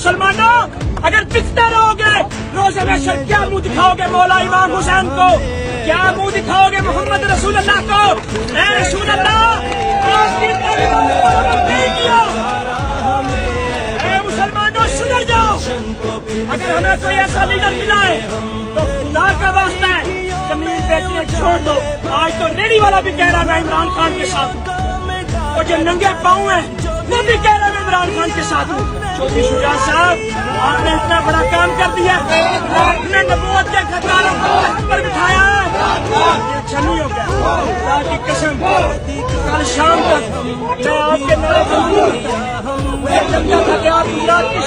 مسلمانوں اگر پکتے رہو گے روز محشر کیا منہ دکھاؤ گے مولا امام حسین کو؟ کیا منہ دکھاؤ گے محمد رسول اللہ کو؟ اے رسول اللہ آپ کی نہیں کیا۔ اے مسلمانوں سنے جاؤ، اگر ہمیں کوئی ایسا لیڈر ملا ہے تو خدا کا واسطہ ہے زمین بیچنے چھوڑ دو۔ آج تو ریڑھی والا بھی کہہ رہا میں عمران خان کے ساتھ ہوں، اور جو ننگے پاؤں ہیں وہ بھی کہہ رہا میں عمران خان کے ساتھ ہوں۔ چودھری شجاع صاحب آپ نے اتنا بڑا کام کر دیا، آپ نے نبوت کے خطرہ پر بٹھایا ہے، یہ اچھا نہیں ہو گیا۔ خدا کی قسم کل شام تک میں آپ کے نعرے مجھے لگتا تھا کہ آپ گجرات کے